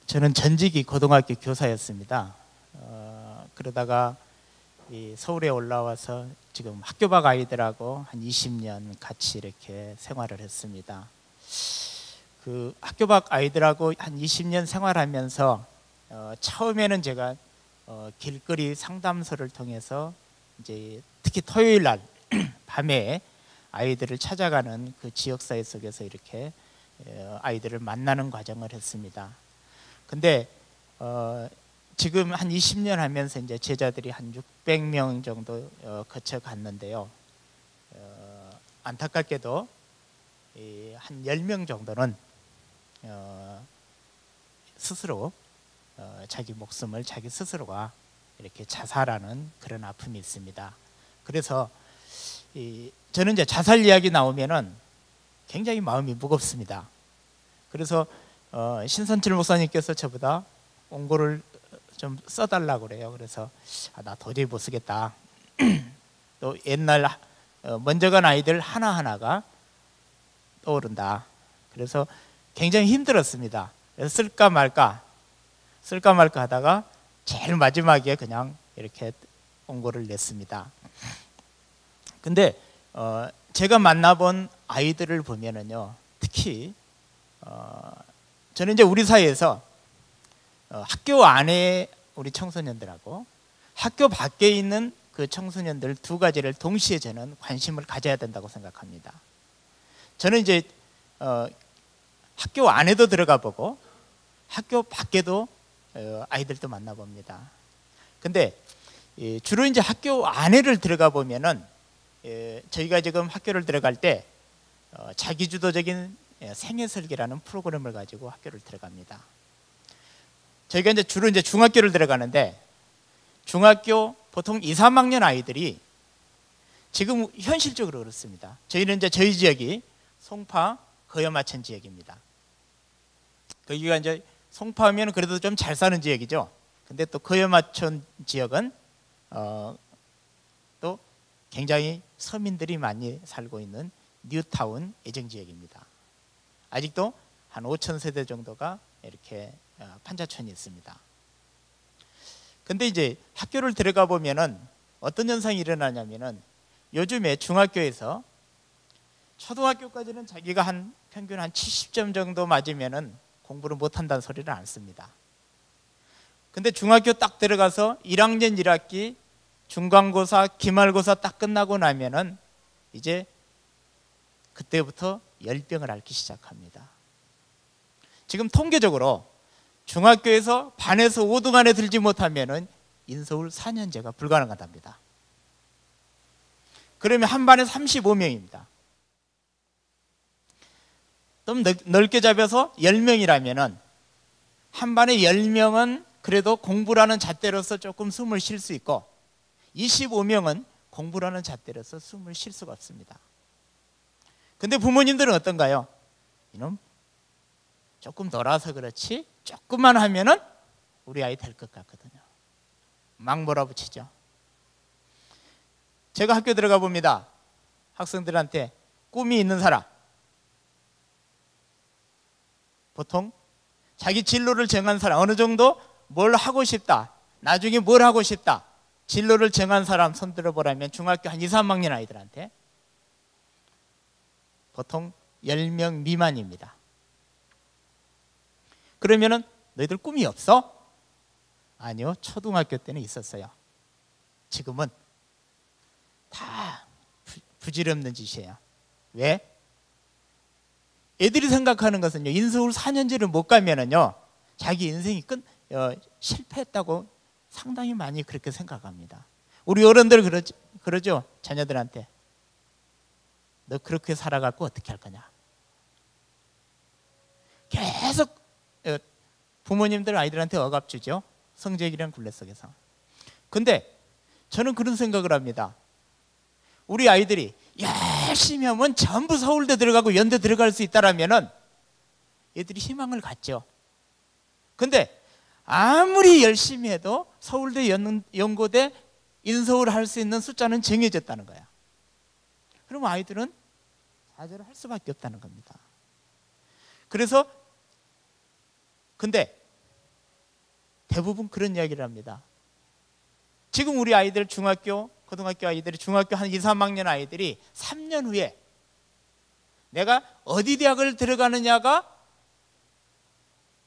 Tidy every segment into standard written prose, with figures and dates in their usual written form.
저는 전직이 고등학교 교사였습니다. 그러다가 이 서울에 올라와서 지금 학교 밖 아이들하고 한 20년 같이 이렇게 생활을 했습니다. 그 학교 밖 아이들하고 한 20년 생활하면서 처음에는 제가 길거리 상담소를 통해서 이제 특히 토요일 날 밤에 아이들을 찾아가는 그 지역사회 속에서 이렇게 아이들을 만나는 과정을 했습니다. 근데 지금 한 20년 하면서 이제 제자들이 한 600명 정도 거쳐 갔는데요. 안타깝게도 한 10명 정도는 스스로 자기 목숨을 자기 스스로가 이렇게 자살하는 그런 아픔이 있습니다. 그래서 저는 이제 자살 이야기 나오면은 굉장히 마음이 무겁습니다. 그래서 신선칠 목사님께서 저보다 원고를 좀 써달라고 그래요. 그래서 나 도저히 못 쓰겠다. 또 옛날 먼저 간 아이들 하나하나가 떠오른다. 그래서 굉장히 힘들었습니다. 그래서 쓸까 말까 하다가 제일 마지막에 그냥 이렇게 원고를 냈습니다. 근데 제가 만나본 아이들을 보면은요, 특히 저는 이제 우리 사회에서 학교 안에 우리 청소년들하고 학교 밖에 있는 그 청소년들 두 가지를 동시에 저는 관심을 가져야 된다고 생각합니다. 저는 이제 학교 안에도 들어가 보고 학교 밖에도 아이들도 만나봅니다. 근데 주로 이제 학교 안에를 들어가 보면은 저희가 지금 학교를 들어갈 때 자기주도적인 생애 설계라는 프로그램을 가지고 학교를 들어갑니다. 저희가 이제 주로 이제 중학교를 들어가는데 중학교 보통 2, 3학년 아이들이 지금 현실적으로 그렇습니다. 저희는 이제 저희 지역이 송파 거여마천 지역입니다. 거기가 이제 송파하면 그래도 좀 잘 사는 지역이죠. 근데 또 거여마천 지역은 또 굉장히 서민들이 많이 살고 있는 뉴타운 애정지역입니다. 아직도 한 5천 세대 정도가 이렇게 판자촌이 있습니다. 근데 이제 학교를 들어가 보면은 어떤 현상이 일어나냐면은 요즘에 중학교에서 초등학교까지는 자기가 한 평균 한 70점 정도 맞으면은 공부를 못한다는 소리를 안 씁니다. 근데 중학교 딱 들어가서 1학년 1학기 중간고사, 기말고사 딱 끝나고 나면은 이제 그때부터 열병을 앓기 시작합니다. 지금 통계적으로 중학교에서 반에서 5등 안에 들지 못하면은 인서울 4년제가 불가능하답니다. 그러면 한 반에 35명입니다. 좀 넓게 잡아서 10명이라면은 한 반에 10명은 그래도 공부라는 잣대로서 조금 숨을 쉴 수 있고 25명은 공부라는 잣대로서 숨을 쉴 수가 없습니다. 근데 부모님들은 어떤가요? 이놈 조금 놀아서 그렇지 조금만 하면은 우리 아이 될 것 같거든요. 막 몰아붙이죠. 제가 학교 들어가 봅니다. 학생들한테 꿈이 있는 사람, 보통 자기 진로를 정한 사람, 어느 정도 뭘 하고 싶다, 나중에 뭘 하고 싶다, 진로를 정한 사람 손 들어보라면 중학교 한 2, 3학년 아이들한테 보통 10명 미만입니다. 그러면은 너희들 꿈이 없어? 아니요, 초등학교 때는 있었어요. 지금은 다 부질없는 짓이에요. 왜? 애들이 생각하는 것은요, 인서울 4년제를 못 가면은요 자기 인생이 실패했다고 상당히 많이 그렇게 생각합니다. 우리 어른들 그러죠. 자녀들한테 너 그렇게 살아갖고 어떻게 할 거냐. 계속 부모님들 아이들한테 억압 주죠. 성적이라는 굴레 속에서. 근데 저는 그런 생각을 합니다. 우리 아이들이 열심히 하면 전부 서울대 들어가고 연대 들어갈 수 있다라면은 애들이 희망을 갖죠. 근데 아무리 열심히 해도 서울대, 연고대, 인서울 할 수 있는 숫자는 정해졌다는 거야. 그러면 아이들은 좌절을 할 수밖에 없다는 겁니다. 그래서 근데 대부분 그런 이야기를 합니다. 지금 우리 아이들 중학교, 고등학교 아이들이 중학교 한 2, 3학년 아이들이 3년 후에 내가 어디 대학을 들어가느냐가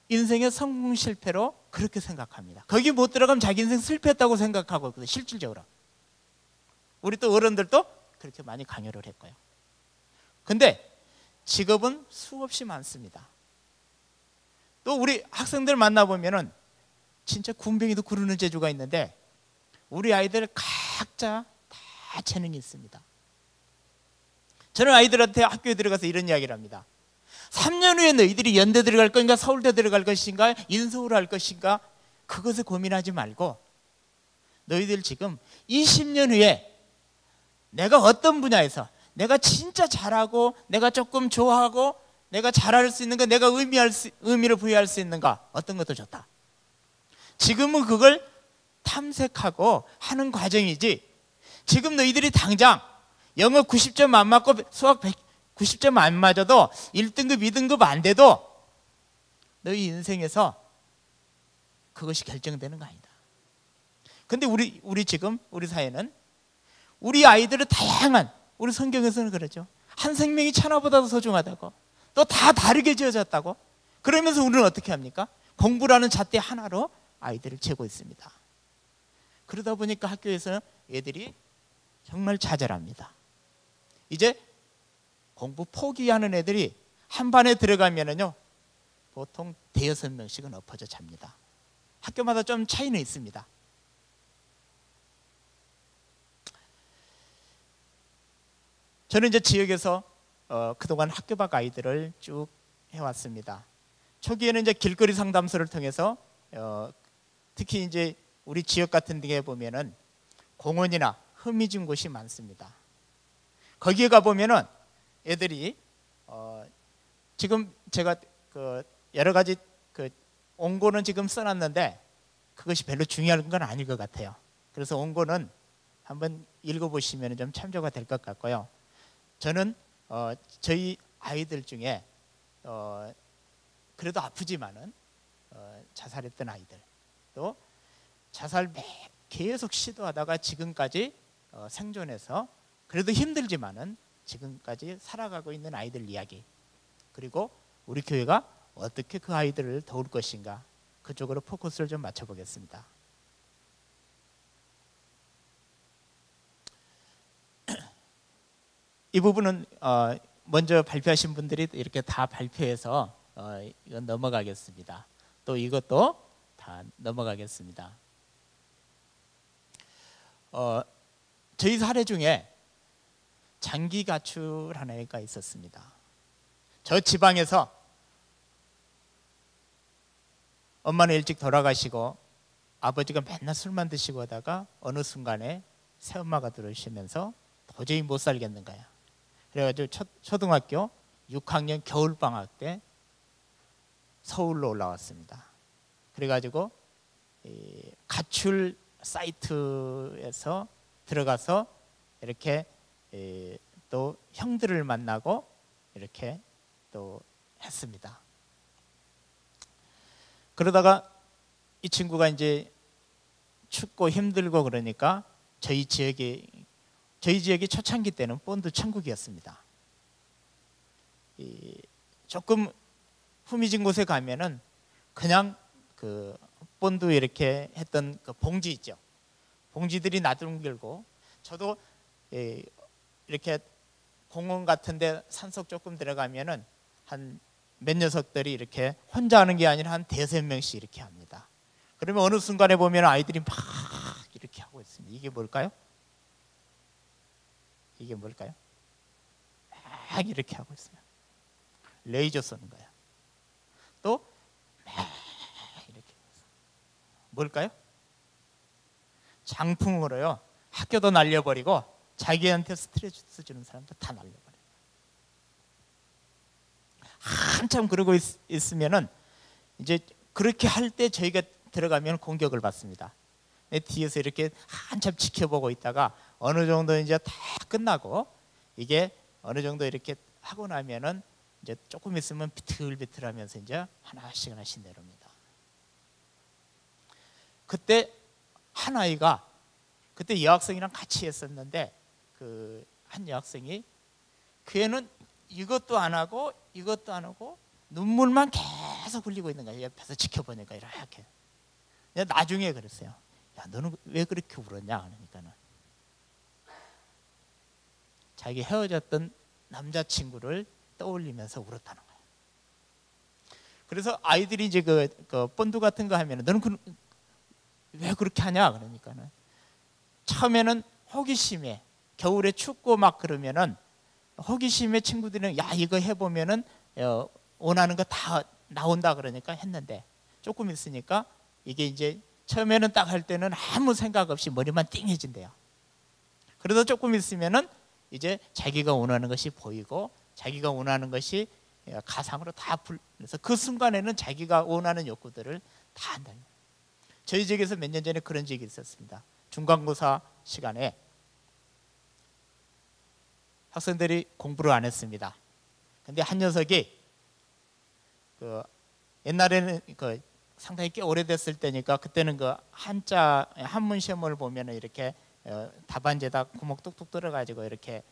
인생의 성공 실패로 그렇게 생각합니다. 거기 못 들어가면 자기 인생 실패했다고 생각하고 있거든요. 실질적으로. 우리 또 어른들도 그렇게 많이 강요를 했고요. 근데 직업은 수없이 많습니다. 또 우리 학생들 만나보면은 진짜 군뱅이도 구르는 재주가 있는데 우리 아이들 각자 다 재능이 있습니다. 저는 아이들한테 학교에 들어가서 이런 이야기를 합니다. 3년 후에 너희들이 연대 들어갈 것인가 서울대 들어갈 것인가 인서울 할 것인가 그것을 고민하지 말고 너희들 지금 20년 후에 내가 어떤 분야에서 내가 진짜 잘하고 내가 조금 좋아하고 내가 잘할 수 있는 거 내가 의미를 부여할 수 있는가 어떤 것도 좋다. 지금은 그걸 탐색하고 하는 과정이지 지금 너희들이 당장 영어 90점 안 맞고 수학 90점 안 맞아도 1등급 2등급 안 돼도 너희 인생에서 그것이 결정되는 거 아니다. 근데 우리 지금 우리 사회는 우리 아이들은 다양한 우리 성경에서는 그러죠. 한 생명이 천하보다도 소중하다고 또 다 다르게 지어졌다고 그러면서 우리는 어떻게 합니까? 공부라는 잣대 하나로 아이들을 재고 있습니다. 그러다 보니까 학교에서 애들이 정말 좌절합니다. 이제 공부 포기하는 애들이 한 반에 들어가면은요 보통 대여섯 명씩은 엎어져 잡니다. 학교마다 좀 차이는 있습니다. 저는 이제 지역에서 그동안 학교 밖 아이들을 쭉 해왔습니다. 초기에는 이제 길거리 상담소를 통해서 특히 이제 우리 지역 같은 데 보면은 공원이나 흠이진 곳이 많습니다. 거기에 가 보면은 애들이 지금 제가 그 여러 가지 그 원고는 지금 써놨는데 그것이 별로 중요한 건 아닐 것 같아요. 그래서 원고는 한번 읽어보시면 좀 참조가 될 것 같고요. 저는 저희 아이들 중에 그래도 아프지만은 자살했던 아이들 또 자살 계속 시도하다가 지금까지 생존해서 그래도 힘들지만은 지금까지 살아가고 있는 아이들 이야기 그리고 우리 교회가 어떻게 그 아이들을 도울 것인가 그쪽으로 포커스를 좀 맞춰보겠습니다. 이 부분은 먼저 발표하신 분들이 이렇게 다 발표해서 이건 넘어가겠습니다. 또 이것도 다 넘어가겠습니다. 저희 사례 중에 장기 가출한 애가 있었습니다. 저 지방에서 엄마는 일찍 돌아가시고 아버지가 맨날 술만 드시고 하다가 어느 순간에 새엄마가 들어오시면서 도저히 못 살겠는 거야. 그래가지고 초등학교 6학년 겨울방학 때 서울로 올라왔습니다. 그래가지고 가출 사이트에서 들어가서 이렇게 또 형들을 만나고 이렇게 또 했습니다. 그러다가 이 친구가 이제 춥고 힘들고 그러니까 저희 지역이 초창기 때는 본드 천국이었습니다. 조금 후미진 곳에 가면은 그냥 그 본드 이렇게 했던 그 봉지 있죠. 봉지들이 나둥길고 저도 이렇게 공원 같은데 산속 조금 들어가면은 한 몇 녀석들이 이렇게 혼자 하는 게 아니라 한 대여섯 명씩 이렇게 합니다. 그러면 어느 순간에 보면 아이들이 막 이렇게 하고 있습니다. 이게 뭘까요? 이게 뭘까요? 막 이렇게 하고 있어요. 레이저 쏘는 거야. 또 막 이렇게 뭘까요? 장풍으로요. 학교도 날려버리고 자기한테 스트레스 주는 사람도 다 날려버려요. 한참 그러고 있으면은 이제 그렇게 할 때 저희가 들어가면 공격을 받습니다. 뒤에서 이렇게 한참 지켜보고 있다가 어느 정도 이제 다 끝나고 이게 어느 정도 이렇게 하고 나면은 이제 조금 있으면 비틀비틀하면서 이제 하나씩 내려옵니다. 그때 한 아이가 그때 여학생이랑 같이 했었는데 그 한 여학생이 그 애는 이것도 안 하고 이것도 안 하고 눈물만 계속 흘리고 있는 거야. 옆에서 지켜보니까 이렇게. 나중에 그랬어요. 야, 너는 왜 그렇게 울었냐? 그러니까는 자기 헤어졌던 남자친구를 떠올리면서 울었다는 거예요. 그래서 아이들이 이제 그 본드 같은 거 하면은 너는 왜 그렇게 하냐? 그러니까는 처음에는 호기심에 겨울에 춥고 막 그러면은 호기심에 친구들은 야 이거 해보면은 원하는 거 다 나온다 그러니까 했는데 조금 있으니까 이게 이제 처음에는 딱 할 때는 아무 생각 없이 머리만 띵해진대요. 그러다 조금 있으면은 이제 자기가 원하는 것이 보이고 자기가 원하는 것이 가상으로 다 풀려서 그 순간에는 자기가 원하는 욕구들을 다 한다. 저희 집에서 몇 년 전에 그런 적이 있었습니다. 중간고사 시간에 학생들이 공부를 안 했습니다. 근데 한 녀석이 옛날에는 상당히 꽤 오래됐을 때니까 그때는 한자 한문 시험을 보면은 이렇게 답안지에다 구멍 뚝뚝 뚫어가지고 이렇게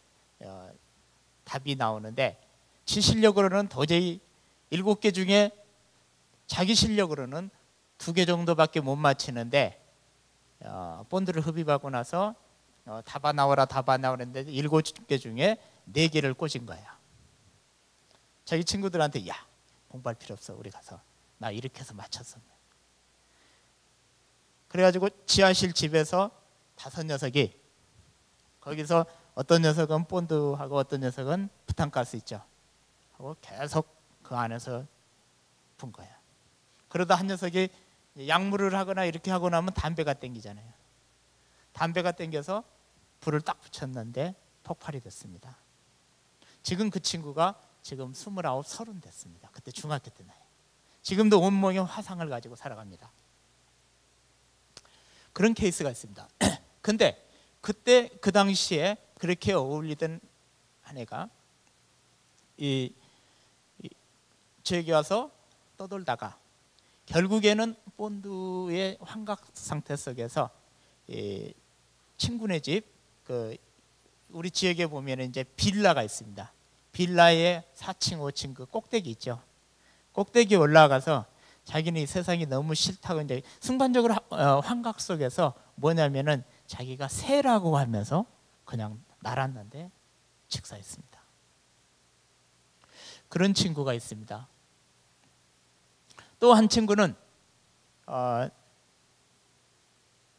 답이 나오는데 지 실력으로는 도저히 7개 중에 자기 실력으로는 2개 정도밖에 못 맞히는데 본드를 흡입하고 나서 답안 나오라 했는데 7개 중에 4개를 꽂은 거예요. 자기 친구들한테 야 공부할 필요 없어 우리 가서 나 이렇게 해서 맞췄어. 그래가지고 지하실 집에서 5녀석이 거기서 어떤 녀석은 본드하고 어떤 녀석은 부탄가스 있죠 하고 계속 그 안에서 분 거예요. 그러다 한 녀석이 약물을 하거나 이렇게 하고 나면 담배가 땡기잖아요. 담배가 땡겨서 불을 딱 붙였는데 폭발이 됐습니다. 지금 그 친구가 지금 29, 30 됐습니다. 그때 중학교 때 나이. 지금도 온몸에 화상을 가지고 살아갑니다. 그런 케이스가 있습니다. 근데 그때 그 당시에 그렇게 어울리던 한 애가 저에게 와서 떠돌다가 결국에는 본드의 환각 상태 속에서 친구네 집 우리 지역에 보면 이제 빌라가 있습니다. 빌라의 4층, 5층 그 꼭대기 있죠. 꼭대기 올라가서 자기는 이 세상이 너무 싫다고 이제 순간적으로 환각 속에서 뭐냐면은 자기가 새라고 하면서 그냥 날았는데 직사했습니다. 그런 친구가 있습니다. 또 한 친구는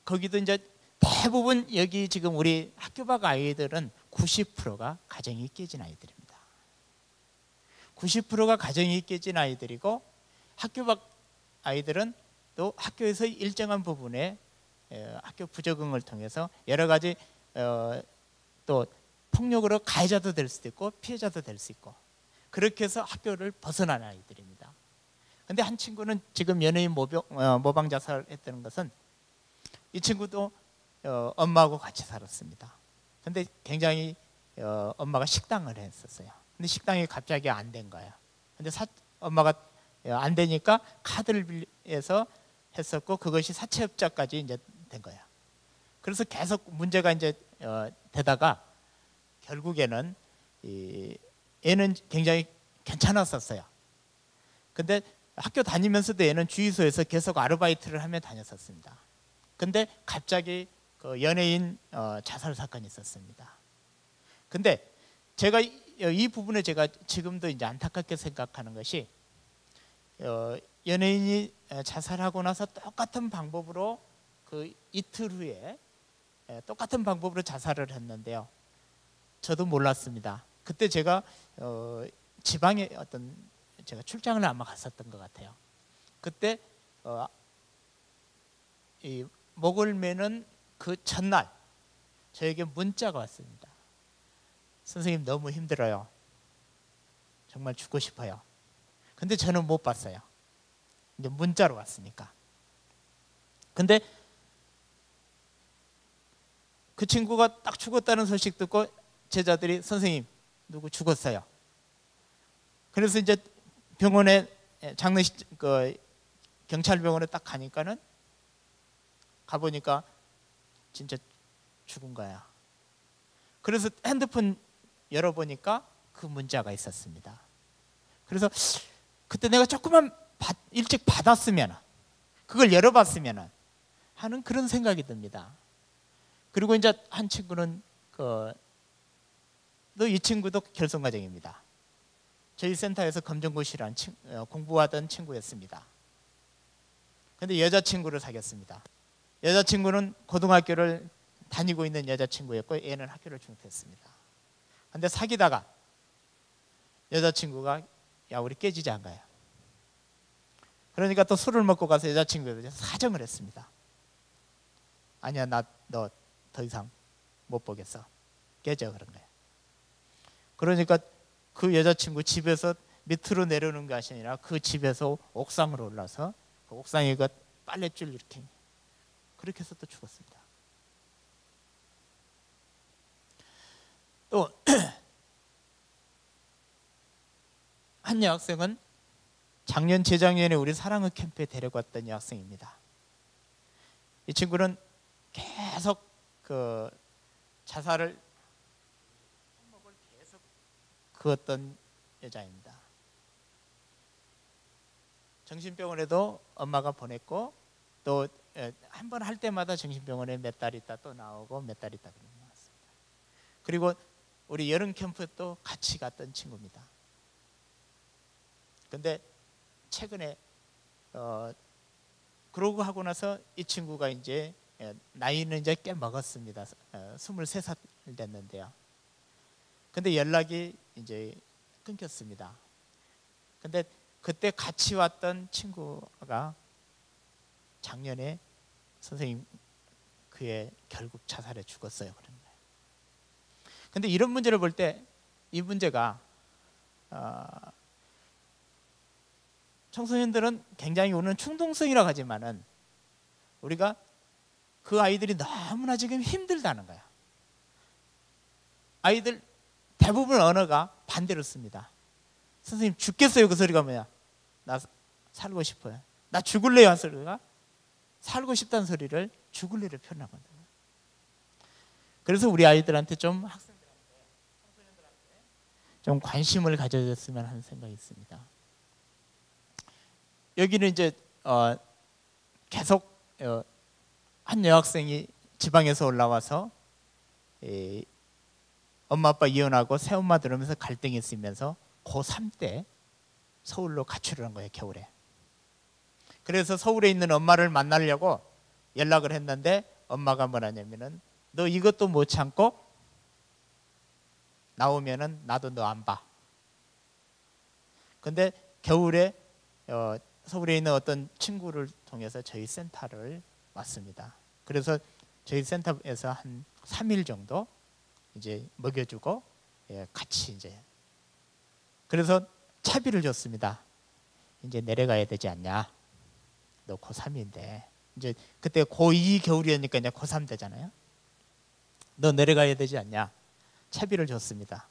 거기도 이제 대부분 여기 지금 우리 학교 밖 아이들은 90%가 가정이 깨진 아이들입니다. 90%가 가정이 깨진 아이들이고 학교 밖 아이들은 또 학교에서 일정한 부분에 학교 부적응을 통해서 여러 가지 또 폭력으로 가해자도 될 수도 있고 피해자도 될 수 있고 그렇게 해서 학교를 벗어난 아이들입니다. 근데 한 친구는 지금 연예인 모방 자살을 했다는 것은 이 친구도 엄마하고 같이 살았습니다. 근데 굉장히 엄마가 식당을 했었어요. 근데 식당이 갑자기 안 된 거예요. 근데 엄마가 안 되니까 카드를 빌려서 했었고 그것이 사채업자까지 이제 된 거예요. 그래서 계속 문제가 이제 되다가 결국에는 얘는 굉장히 괜찮았었어요. 근데 학교 다니면서도 얘는 주유소에서 계속 아르바이트를 하며 다녔었습니다. 근데 갑자기 그 연예인 자살 사건이 있었습니다. 근데 제가 이 부분에 제가 지금도 이제 안타깝게 생각하는 것이 연예인이 자살하고 나서 똑같은 방법으로 그 이틀 후에 똑같은 방법으로 자살을 했는데요. 저도 몰랐습니다. 그때 제가 지방에 제가 출장을 아마 갔었던 것 같아요. 그때 이 목을 매는 그 전날 저에게 문자가 왔습니다. 선생님 너무 힘들어요. 정말 죽고 싶어요. 근데 저는 못 봤어요. 이제 문자로 왔으니까. 근데 그 친구가 딱 죽었다는 소식 듣고 제자들이 선생님 누구 죽었어요. 그래서 이제 병원에 장례식 경찰병원에 딱 가니까는 가보니까 진짜 죽은 거야. 그래서 핸드폰 열어보니까 그 문자가 있었습니다. 그래서 그때 내가 조금만 일찍 받았으면, 그걸 열어봤으면 하는 그런 생각이 듭니다. 그리고 이제 한 친구는 또 이 친구도 결손가정입니다. 저희 센터에서 검정고시라는 공부하던 친구였습니다. 근데 여자친구를 사귀었습니다. 여자친구는 고등학교를 다니고 있는 여자친구였고 애는 학교를 중퇴했습니다. 근데 사귀다가 여자친구가 야 우리 깨지자 한 거야. 그러니까 또 술을 먹고 가서 여자친구에게 사정을 했습니다. 아니야 나 너 더 이상 못 보겠어. 깨져 그런 거야. 그러니까 그 여자친구 집에서 밑으로 내려오는 것이 아니라 그 집에서 옥상으로 올라서 그 옥상에 그 빨랫줄 이렇게 그렇게 해서 또 죽었습니다. 또 한 여학생은 작년 재작년에 우리 사랑의 캠프에 데려갔던 여학생입니다. 이 친구는 계속 그 자살을 손목을 계속 그었던 여자입니다. 정신병원에도 엄마가 보냈고 또 한 번 할 때마다 정신병원에 몇 달 있다 또 나오고 몇 달 있다 나왔습니다. 그리고 우리 여름 캠프 또 같이 갔던 친구입니다. 근데 최근에 그러고 하고 나서 이 친구가 이제 나이는 이제 꽤 먹었습니다. 23살 됐는데요. 근데 연락이 이제 끊겼습니다. 근데 그때 같이 왔던 친구가 작년에 선생님 그의 결국 자살해 죽었어요. 그런 거예요. 근데 이런 문제를 볼 때 이 문제가 청소년들은 굉장히 오는 충동성이라고 하지만은 우리가 그 아이들이 너무나 지금 힘들다는 거야. 아이들 대부분 언어가 반대로 씁니다. 선생님 죽겠어요 그 소리가 뭐야? 나 살고 싶어요. 나 죽을래요 한 소리가 살고 싶다는 소리를 죽을래를 표현하거든요. 그래서 우리 아이들한테 좀 학생들한테 청소년들한테 좀 관심을 가져줬으면 하는 생각이 있습니다. 여기는 이제 계속 한 여학생이 지방에서 올라와서 엄마 아빠 이혼하고 새엄마 들으면서 갈등이 있으면서 고3 때 서울로 가출을 한 거예요. 겨울에. 그래서 서울에 있는 엄마를 만나려고 연락을 했는데 엄마가 뭐라냐면은 너 이것도 못 참고 나오면은 나도 너 안 봐. 근데 겨울에 서울에 있는 어떤 친구를 통해서 저희 센터를 왔습니다. 그래서 저희 센터에서 한 3일 정도 이제 먹여주고 같이 이제 그래서 차비를 줬습니다. 이제 내려가야 되지 않냐? 너 고3인데 이제 그때 고2 겨울이었으니까 이제 고3 되잖아요. 너 내려가야 되지 않냐? 차비를 줬습니다.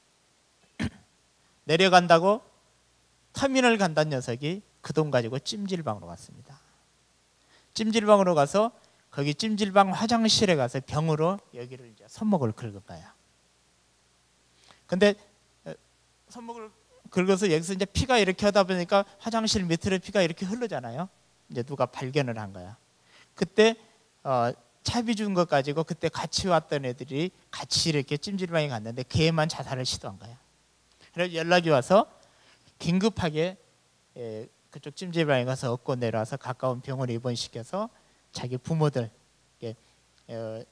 내려간다고 터미널 간다는 녀석이 그 돈 가지고 찜질방으로 갔습니다. 찜질방으로 가서 거기 찜질방 화장실에 가서 병으로 여기를 이제 손목을 긁은 거야. 근데 손목을 긁어서 여기서 이제 피가 이렇게 하다 보니까 화장실 밑으로 피가 이렇게 흐르잖아요. 이제 누가 발견을 한 거야. 그때 차비 준 것 가지고 그때 같이 왔던 애들이 같이 이렇게 찜질방에 갔는데 걔만 자살을 시도한 거야. 그래서 연락이 와서 긴급하게 그쪽 찜질방에 가서 업고 내려와서 가까운 병원에 입원시켜서 자기 부모들,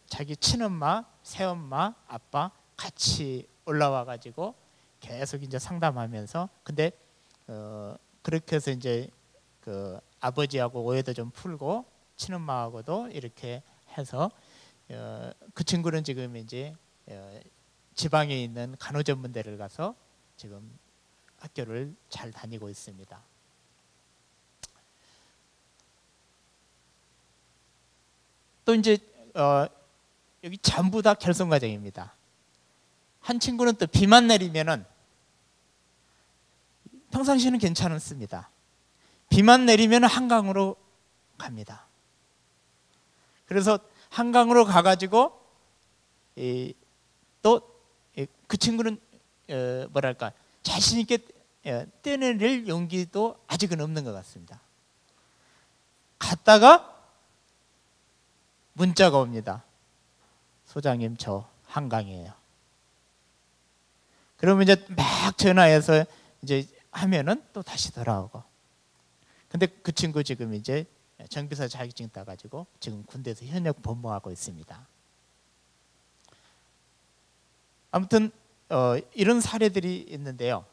자기 친엄마, 새엄마, 아빠 같이 올라와 가지고 계속 이제 상담하면서 근데 그렇게 해서 이제 그 아버지하고 오해도 좀 풀고 친엄마하고도 이렇게 해서 그 친구는 지금 이제 지방에 있는 간호전문대를 가서 지금 학교를 잘 다니고 있습니다. 또 이제 여기 전부 다 결손가정입니다. 한 친구는 또 비만 내리면은 평상시는 괜찮습니다. 비만 내리면 한강으로 갑니다. 그래서 한강으로 가가지고 또 그 친구는 뭐랄까 자신 있게 떼내릴 용기도 아직은 없는 것 같습니다. 갔다가 문자가 옵니다. 소장님, 저 한강이에요. 그러면 이제 막 전화해서 이제 하면은 또 다시 돌아오고. 근데 그 친구 지금 이제 정비사 자격증 따가지고 지금 군대에서 현역 복무하고 있습니다. 아무튼 이런 사례들이 있는데요.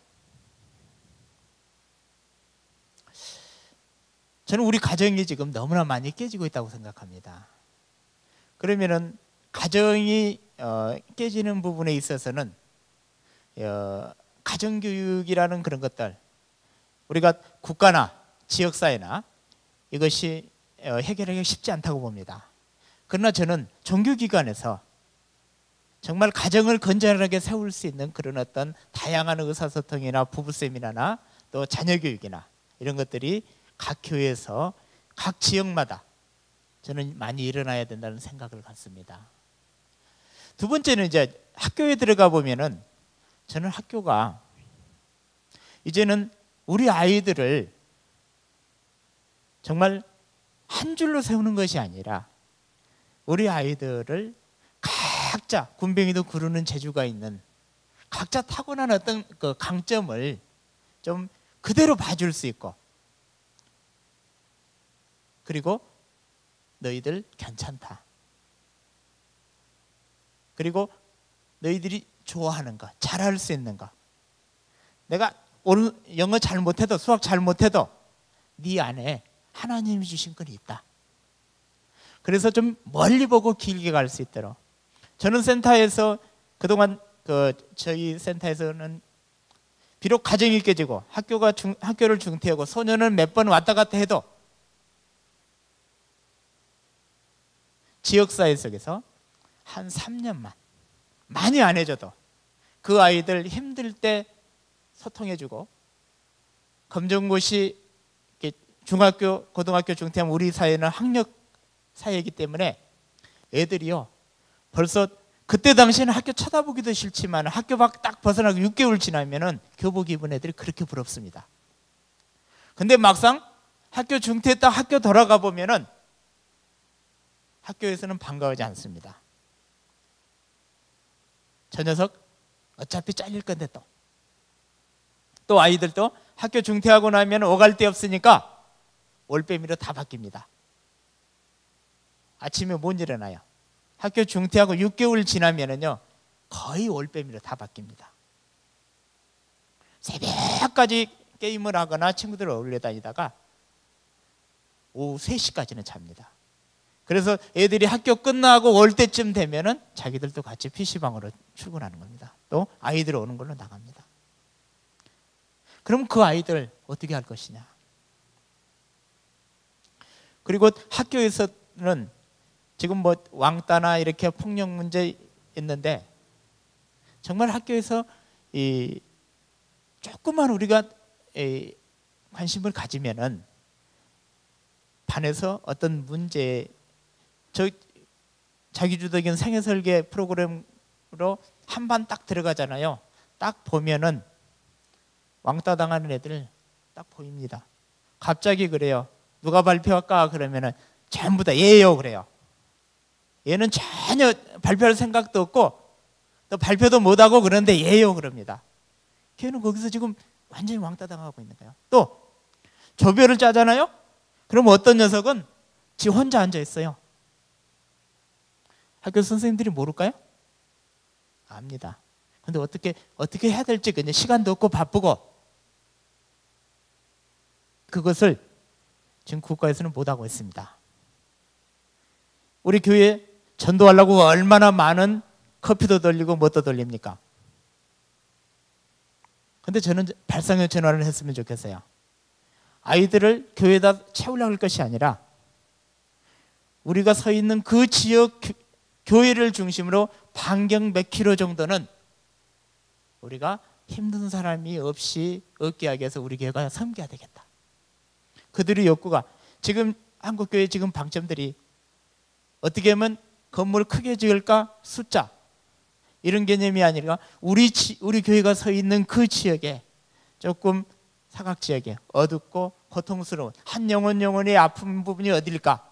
저는 우리 가정이 지금 너무나 많이 깨지고 있다고 생각합니다. 그러면은 가정이 깨지는 부분에 있어서는 가정교육이라는 그런 것들, 우리가 국가나 지역사회나 이것이 해결하기 쉽지 않다고 봅니다. 그러나 저는 종교기관에서 정말 가정을 건전하게 세울 수 있는 그런 어떤 다양한 의사소통이나 부부세미나나 또 자녀교육이나 이런 것들이 각 교회에서 각 지역마다 저는 많이 일어나야 된다는 생각을 갖습니다. 두 번째는 이제 학교에 들어가 보면은 저는 학교가 이제는 우리 아이들을 정말 한 줄로 세우는 것이 아니라 우리 아이들을 각자 군뱅이도 구르는 재주가 있는 각자 타고난 어떤 그 강점을 좀 그대로 봐줄 수 있고, 그리고 너희들 괜찮다, 그리고 너희들이 좋아하는 거, 잘할 수 있는 거, 내가 오늘 영어 잘 못해도 수학 잘 못해도 네 안에 하나님이 주신 건 있다. 그래서 좀 멀리 보고 길게 갈 수 있도록. 저는 센터에서 그동안 저희 센터에서는 비록 가정이 깨지고 학교를 중퇴하고 소년을 몇 번 왔다 갔다 해도 지역사회 속에서 한 3년만, 많이 안 해줘도 그 아이들 힘들 때 소통해주고, 검정고시 중학교, 고등학교 중퇴하면 우리 사회는 학력 사회이기 때문에 애들이요 벌써 그때 당시에는 학교 쳐다보기도 싫지만 학교 밖 딱 벗어나고 6개월 지나면은 교복 입은 애들이 그렇게 부럽습니다. 근데 막상 학교 중퇴했다 학교 돌아가 보면은 학교에서는 반가워하지 않습니다. 저 녀석 어차피 잘릴 건데 또 아이들도 학교 중퇴하고 나면 오갈 데 없으니까 올빼미로 다 바뀝니다. 아침에 못 일어나요. 학교 중퇴하고 6개월 지나면은요 거의 올빼미로 다 바뀝니다. 새벽까지 게임을 하거나 친구들을 어울려 다니다가 오후 3시까지는 잡니다. 그래서 애들이 학교 끝나고 올 때쯤 되면은 자기들도 같이 PC방으로 출근하는 겁니다. 또 아이들 오는 걸로 나갑니다. 그럼 그 아이들 어떻게 할 것이냐? 그리고 학교에서는 지금 뭐 왕따나 이렇게 폭력 문제 있는데 정말 학교에서 조금만 우리가 관심을 가지면은 반에서 어떤 문제, 자기주도적인 생애설계 프로그램으로 한 반 딱 들어가잖아요. 딱 보면은 왕따 당하는 애들 딱 보입니다. 갑자기 그래요. 누가 발표할까 그러면은 전부 다 얘예요 그래요. 얘는 전혀 발표할 생각도 없고 또 발표도 못하고 그런데 얘예요 그럽니다. 걔는 거기서 지금 완전히 왕따 당하고 있는 거예요. 또 조별을 짜잖아요. 그럼 어떤 녀석은 지 혼자 앉아 있어요. 학교 선생님들이 모를까요? 압니다. 근데 어떻게 해야 될지 그냥 시간도 없고 바쁘고 그것을 지금 국가에서는 못하고 있습니다. 우리 교회 전도하려고 얼마나 많은 커피도 돌리고 뭣도 돌립니까? 근데 저는 발상의 전환을 했으면 좋겠어요. 아이들을 교회에다 채우려고 할 것이 아니라 우리가 서 있는 그 지역 교회를 중심으로 반경 몇 킬로 정도는 우리가 힘든 사람이 없게 하기 위해서 우리 교회가 섬겨야 되겠다. 그들의 욕구가 지금 한국교회 지금 방점들이 어떻게 하면 건물 크게 지을까? 숫자 이런 개념이 아니라 우리 교회가 서 있는 그 지역에 조금 사각지역에 어둡고 고통스러운 한 영혼의 아픈 부분이 어딜까?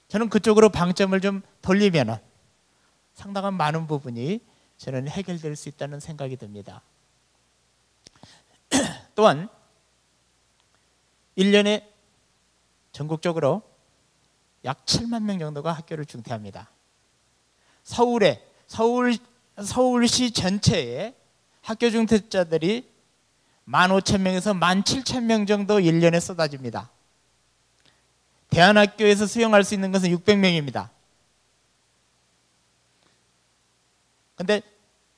저는 그쪽으로 방점을 좀 돌리면 상당한 많은 부분이 저는 해결될 수 있다는 생각이 듭니다. 또한 1년에 전국적으로 약 7만 명 정도가 학교를 중퇴합니다. 서울시 전체에 학교 중퇴자들이 15,000명에서 17,000명 정도 1년에 쏟아집니다. 대안학교에서 수용할 수 있는 것은 600명입니다. 근데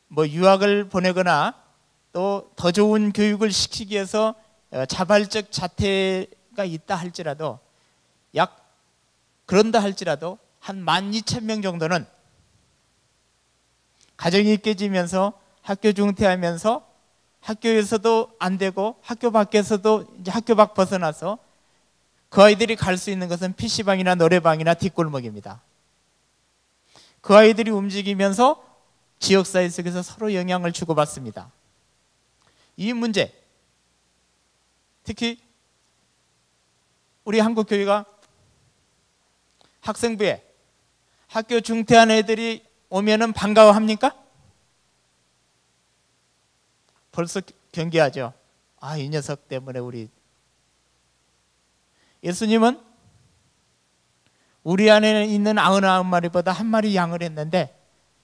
뭐 유학을 보내거나 또 더 좋은 교육을 시키기 위해서 자발적 자퇴가 있다 할지라도 그런다 할지라도 한 12,000명 정도는 가정이 깨지면서 학교 중퇴하면서 학교에서도 안 되고 학교 밖에서도 이제 학교 밖 벗어나서 그 아이들이 갈 수 있는 것은 PC방이나 노래방이나 뒷골목입니다. 그 아이들이 움직이면서 지역사회 속에서 서로 영향을 주고받습니다. 이 문제, 특히 우리 한국교회가 학생부에 학교 중퇴한 애들이 오면은 반가워합니까? 벌써 경계하죠. 이 녀석 때문에 우리. 예수님은 우리 안에 있는 99마리보다 한 마리 양을 했는데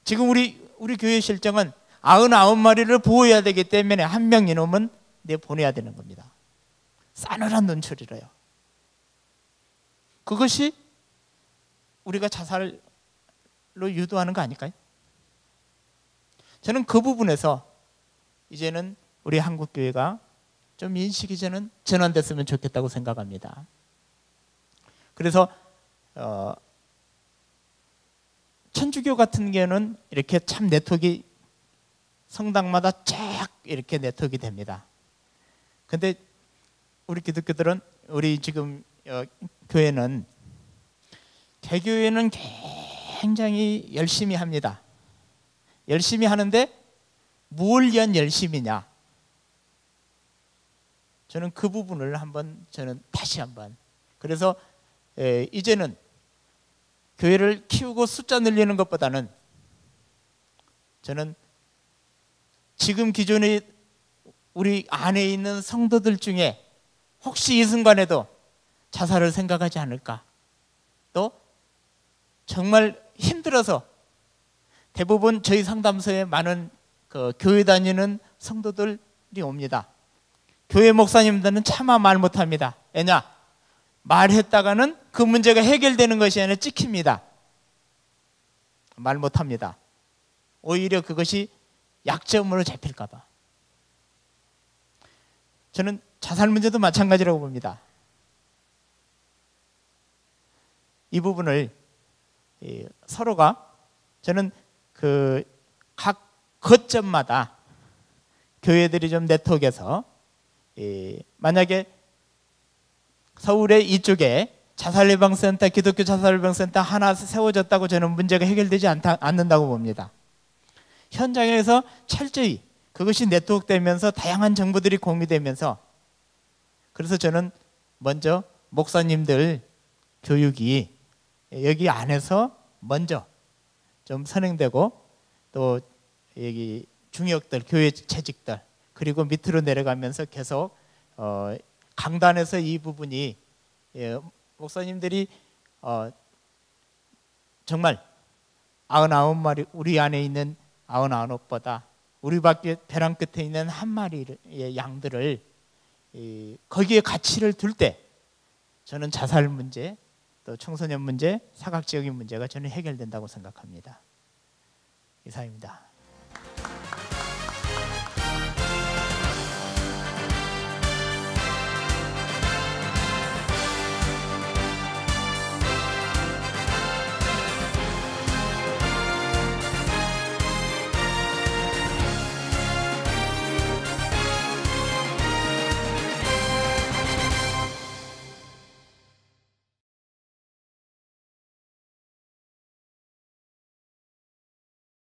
지금 우리 교회 실정은 99마리를 보호해야 되기 때문에 한 명 이놈은 내보내야 되는 겁니다. 싸늘한 눈초리로요. 그것이 우리가 자살로 유도하는 거 아닐까요? 저는 그 부분에서 이제는 우리 한국교회가 좀 인식이 저는 전환됐으면 좋겠다고 생각합니다. 그래서 천주교 같은 경우는 이렇게 참 네트워크가 성당마다 쫙 이렇게 네트워크가 됩니다. 근데 우리 기독교들은 우리 지금 교회는 개교회는 굉장히 열심히 합니다. 열심히 하는데 뭘 위한 열심이냐? 저는 그 부분을 다시 한번 그래서 이제는 교회를 키우고 숫자 늘리는 것보다는 저는 지금 기존에 우리 안에 있는 성도들 중에 혹시 이 순간에도 자살을 생각하지 않을까? 또 정말 힘들어서 대부분 저희 상담소에 많은 교회 다니는 성도들이 옵니다. 교회 목사님들은 차마 말 못합니다. 왜냐? 말했다가는 그 문제가 해결되는 것이 아니라 찍힙니다. 말 못합니다. 오히려 그것이 약점으로 잡힐까 봐. 저는 자살 문제도 마찬가지라고 봅니다. 이 부분을 서로가 저는 각 거점마다 교회들이 좀 네트워크에서 만약에 서울의 이쪽에 자살예방센터, 기독교 자살예방센터 하나 세워졌다고 저는 문제가 해결되지 않는다고 봅니다. 현장에서 철저히 그것이 네트워크되면서 다양한 정보들이 공유되면서 그래서 저는 먼저 목사님들 교육이 여기 안에서 먼저 좀 선행되고 또 여기 중역들, 교회 재직들 그리고 밑으로 내려가면서 계속 강단에서 이 부분이 목사님들이 정말 99마리 우리 안에 있는 99보다 우리 밖에 벼랑 끝에 있는 한 마리의 양들을 거기에 가치를 둘 때 저는 자살 문제 또 청소년 문제, 사각지역의 문제가 저는 해결된다고 생각합니다. 이상입니다.